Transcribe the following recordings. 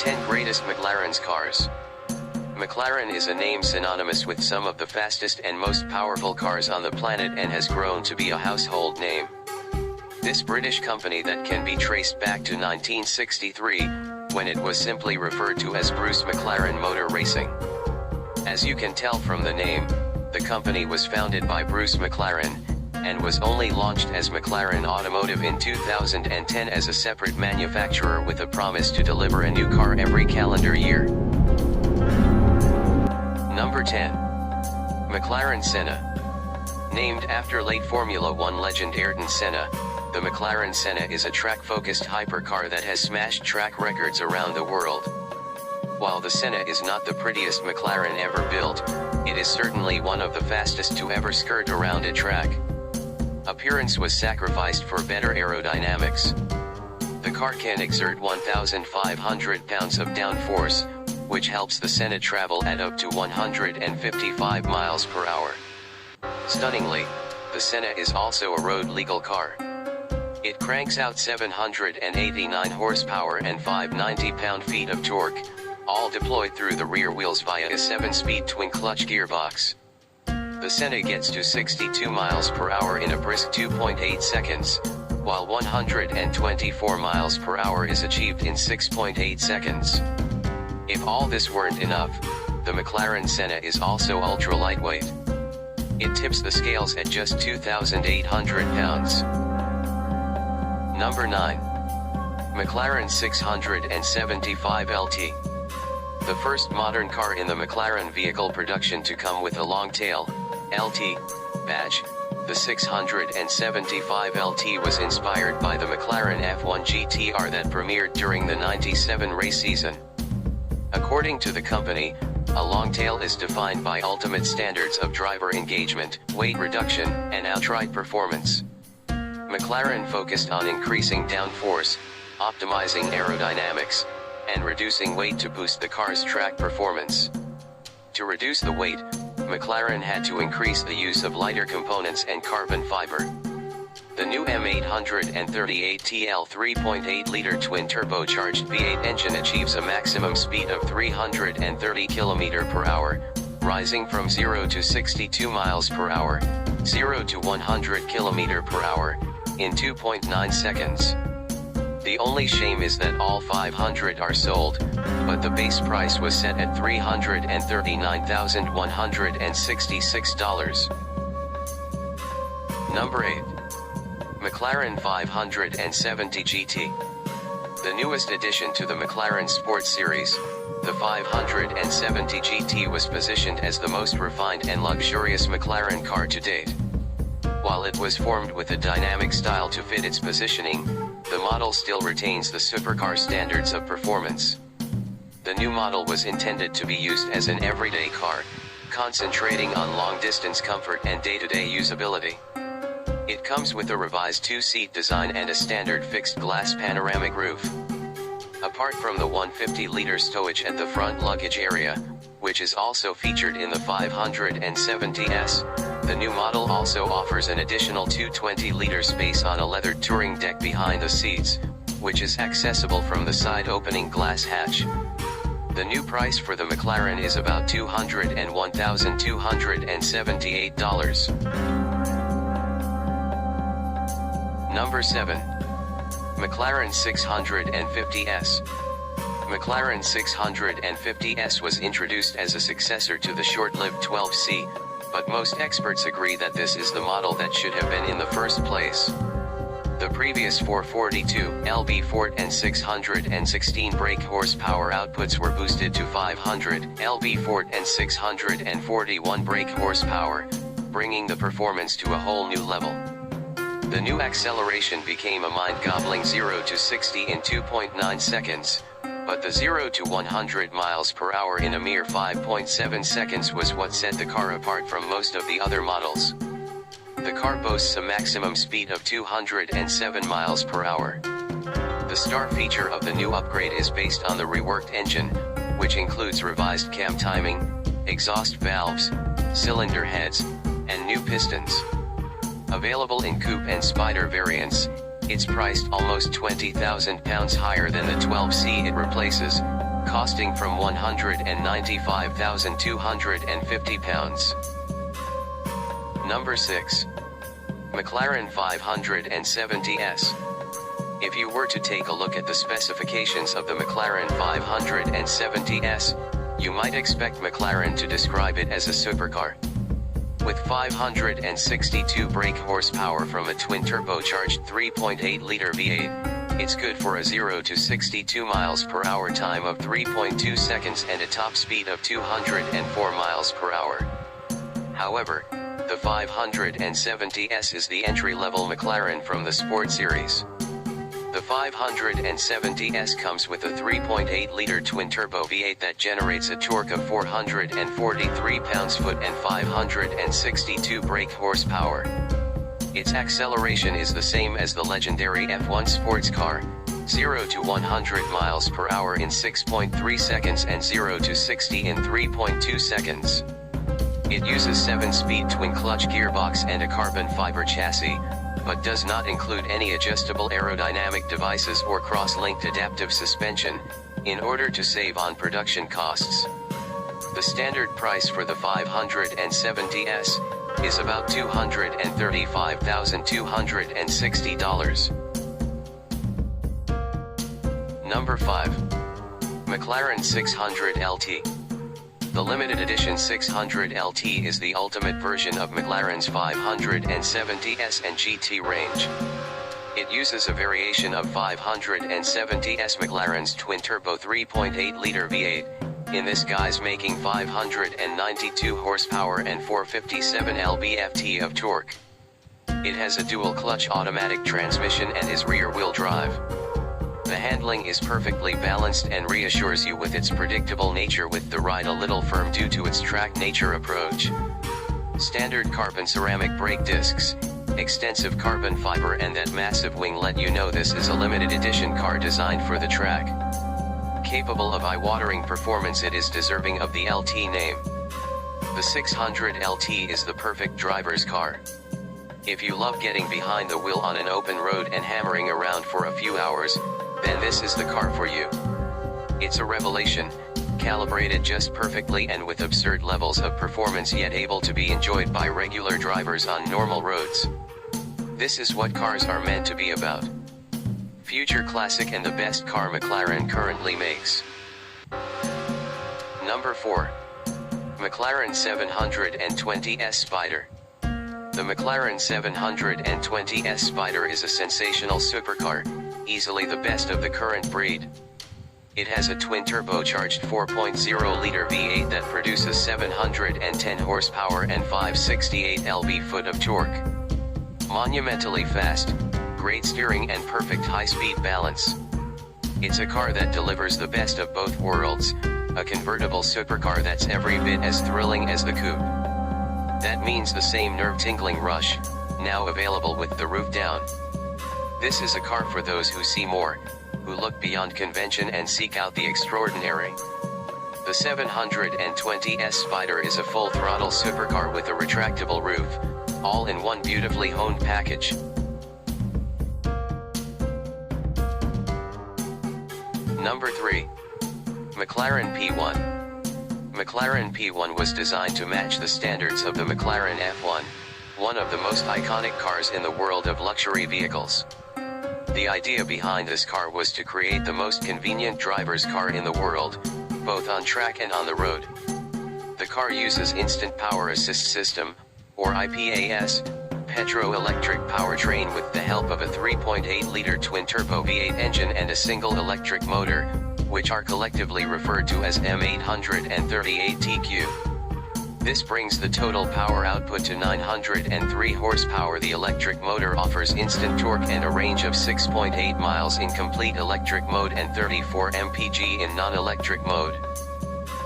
10 Greatest McLaren's Cars. McLaren is a name synonymous with some of the fastest and most powerful cars on the planet and has grown to be a household name. This British company that can be traced back to 1963, when it was simply referred to as Bruce McLaren Motor Racing. As you can tell from the name, the company was founded by Bruce McLaren, and was only launched as McLaren Automotive in 2010 as a separate manufacturer with a promise to deliver a new car every calendar year. Number 10. McLaren Senna. Named after late Formula One legend Ayrton Senna, the McLaren Senna is a track-focused hypercar that has smashed track records around the world. While the Senna is not the prettiest McLaren ever built, it is certainly one of the fastest to ever skirt around a track. Appearance was sacrificed for better aerodynamics. The car can exert 1,500 pounds of downforce, which helps the Senna travel at up to 155 miles per hour. Stunningly, the Senna is also a road-legal car. It cranks out 789 horsepower and 590 pound-feet of torque, all deployed through the rear wheels via a 7-speed twin-clutch gearbox. The Senna gets to 62 miles per hour in a brisk 2.8 seconds, while 124 miles per hour is achieved in 6.8 seconds. If all this weren't enough, the McLaren Senna is also ultra-lightweight. It tips the scales at just 2,800 pounds. Number 9. McLaren 675 LT. The first modern car in the McLaren vehicle production to come with a long tail, LT, badge, the 675 LT was inspired by the McLaren F1 GTR that premiered during the '97 race season. According to the company, a long tail is defined by ultimate standards of driver engagement, weight reduction, and outright performance. McLaren focused on increasing downforce, optimizing aerodynamics, and reducing weight to boost the car's track performance. To reduce the weight, McLaren had to increase the use of lighter components and carbon fiber. The new M838TL 3.8-liter twin-turbocharged V8 engine achieves a maximum speed of 330 km per hour, rising from 0 to 62 miles per hour, 0 to 100 km per hour, in 2.9 seconds. The only shame is that all 500 are sold, but the base price was set at $339,166. Number 8. McLaren 570 GT. The newest addition to the McLaren Sports Series, the 570 GT was positioned as the most refined and luxurious McLaren car to date. While it was formed with a dynamic style to fit its positioning, the model still retains the supercar standards of performance. The new model was intended to be used as an everyday car, concentrating on long-distance comfort and day-to-day usability. It comes with a revised two-seat design and a standard fixed-glass panoramic roof. Apart from the 150-liter stowage at the front luggage area, which is also featured in the 570S, the new model also offers an additional 220-liter space on a leathered touring deck behind the seats, which is accessible from the side-opening glass hatch. The new price for the McLaren is about $201,278. Number 7. McLaren 650S. McLaren 650S was introduced as a successor to the short-lived 12C, but most experts agree that this is the model that should have been in the first place. The previous 442 lb Fort and 616 brake horsepower outputs were boosted to 500 lb Fort and 641 brake horsepower, bringing the performance to a whole new level. The new acceleration became a mind-gobbling 0 to 60 in 2.9 seconds, but the 0 to 100 miles per hour in a mere 5.7 seconds was what set the car apart from most of the other models. The car boasts a maximum speed of 207 miles per hour. The star feature of the new upgrade is based on the reworked engine, which includes revised cam timing, exhaust valves, cylinder heads, and new pistons. Available in coupe and spider variants, it's priced almost £20,000 higher than the 12C it replaces, costing from £195,250. Number 6. McLaren 570S. If you were to take a look at the specifications of the McLaren 570S, you might expect McLaren to describe it as a supercar. With 562 brake horsepower from a twin-turbocharged 3.8-liter V8, it's good for a 0 to 62 miles per hour time of 3.2 seconds and a top speed of 204 miles per hour. However, the 570S is the entry-level McLaren from the Sport Series. The 570S comes with a 3.8-liter twin-turbo V8 that generates a torque of 443 pounds-foot and 562 brake horsepower. Its acceleration is the same as the legendary F1 sports car, 0 to 100 miles per hour in 6.3 seconds and 0 to 60 in 3.2 seconds. It uses 7-speed twin-clutch gearbox and a carbon fiber chassis, but does not include any adjustable aerodynamic devices or cross-linked adaptive suspension, in order to save on production costs. The standard price for the 570S is about $235,260. Number 5. McLaren 600LT. The limited edition 600LT is the ultimate version of McLaren's 570S and GT range. It uses a variation of 570S McLaren's twin-turbo 3.8-liter V8, in this guise making 592 horsepower and 457 lb-ft of torque. It has a dual-clutch automatic transmission and is rear-wheel drive. The handling is perfectly balanced and reassures you with its predictable nature, with the ride a little firm due to its track nature approach. Standard carbon ceramic brake discs, extensive carbon fiber and that massive wing let you know this is a limited edition car designed for the track. Capable of eye-watering performance, it is deserving of the LT name. The 600LT is the perfect driver's car. If you love getting behind the wheel on an open road and hammering around for a few hours, then this is the car for you. It's a revelation, calibrated just perfectly and with absurd levels of performance, yet able to be enjoyed by regular drivers on normal roads. This is what cars are meant to be about. Future classic and the best car McLaren currently makes. Number 4. McLaren 720S Spider. The McLaren 720S Spider is a sensational supercar, easily the best of the current breed. It has a twin-turbocharged 4.0-liter V8 that produces 710 horsepower and 568 lb-ft of torque. Monumentally fast, great steering and perfect high-speed balance. It's a car that delivers the best of both worlds, a convertible supercar that's every bit as thrilling as the coupe. That means the same nerve-tingling rush, now available with the roof down. This is a car for those who see more, who look beyond convention and seek out the extraordinary. The 720S Spider is a full-throttle supercar with a retractable roof, all in one beautifully honed package. Number 3. McLaren P1. McLaren P1 was designed to match the standards of the McLaren F1, one of the most iconic cars in the world of luxury vehicles. The idea behind this car was to create the most convenient driver's car in the world, both on track and on the road. The car uses Instant Power Assist System, or IPAS, petro-electric powertrain with the help of a 3.8-liter twin-turbo V8 engine and a single electric motor, which are collectively referred to as M838TQ. This brings the total power output to 903 horsepower. The electric motor offers instant torque and a range of 6.8 miles in complete electric mode and 34 mpg in non-electric mode.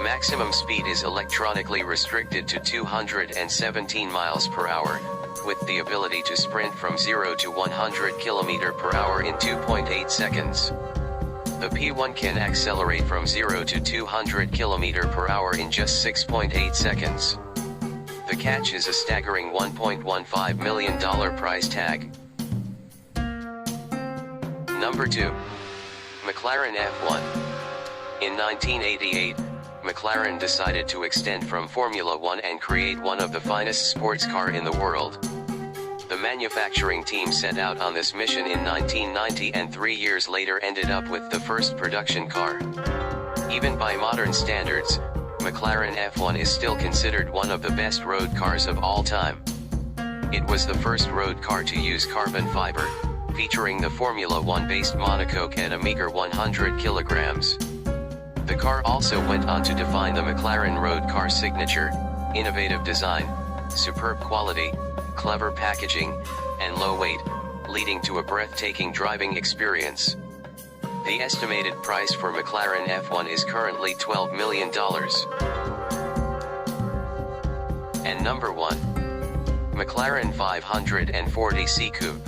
Maximum speed is electronically restricted to 217 miles per hour, with the ability to sprint from 0 to 100 km per hour in 2.8 seconds. The P1 can accelerate from 0 to 200 km per hour in just 6.8 seconds. The catch is a staggering $1.15 million price tag. Number 2. McLaren F1. In 1988, McLaren decided to extend from Formula One and create one of the finest sports car in the world. The manufacturing team set out on this mission in 1990 and 3 years later ended up with the first production car. Even by modern standards, McLaren F1 is still considered one of the best road cars of all time. It was the first road car to use carbon fiber, featuring the Formula One-based monocoque at a meager 100 kilograms. The car also went on to define the McLaren road car signature: innovative design, superb quality, clever packaging, and low weight, leading to a breathtaking driving experience. The estimated price for McLaren F1 is currently $12 million. And number 1. McLaren 540c Coupe.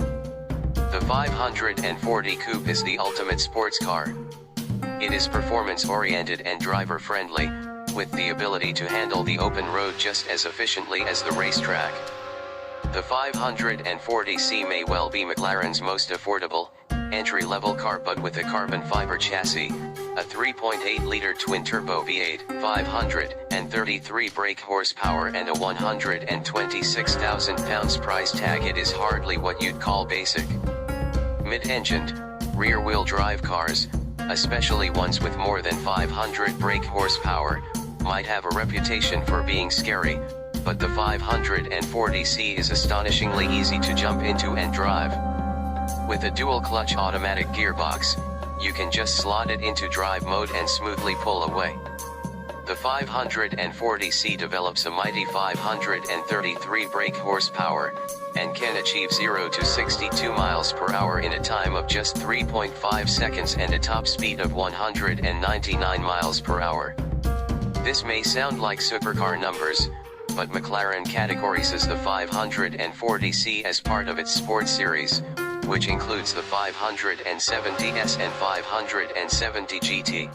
The 540 Coupe is the ultimate sports car. It is performance-oriented and driver-friendly, with the ability to handle the open road just as efficiently as the racetrack. The 540c may well be McLaren's most affordable, entry-level car, but with a carbon fiber chassis, a 3.8-liter twin-turbo V8, 533 brake horsepower and a 126,000 pounds price tag, it is hardly what you'd call basic. Mid-engined, rear-wheel drive cars, especially ones with more than 500 brake horsepower, might have a reputation for being scary, but the 540c is astonishingly easy to jump into and drive. With a dual-clutch automatic gearbox, you can just slot it into drive mode and smoothly pull away. The 540c develops a mighty 533 brake horsepower, and can achieve 0 to 62 miles per hour in a time of just 3.5 seconds and a top speed of 199 miles per hour. This may sound like supercar numbers, but McLaren categorizes the 540c as part of its sports series, which includes the 570s and 570 GT.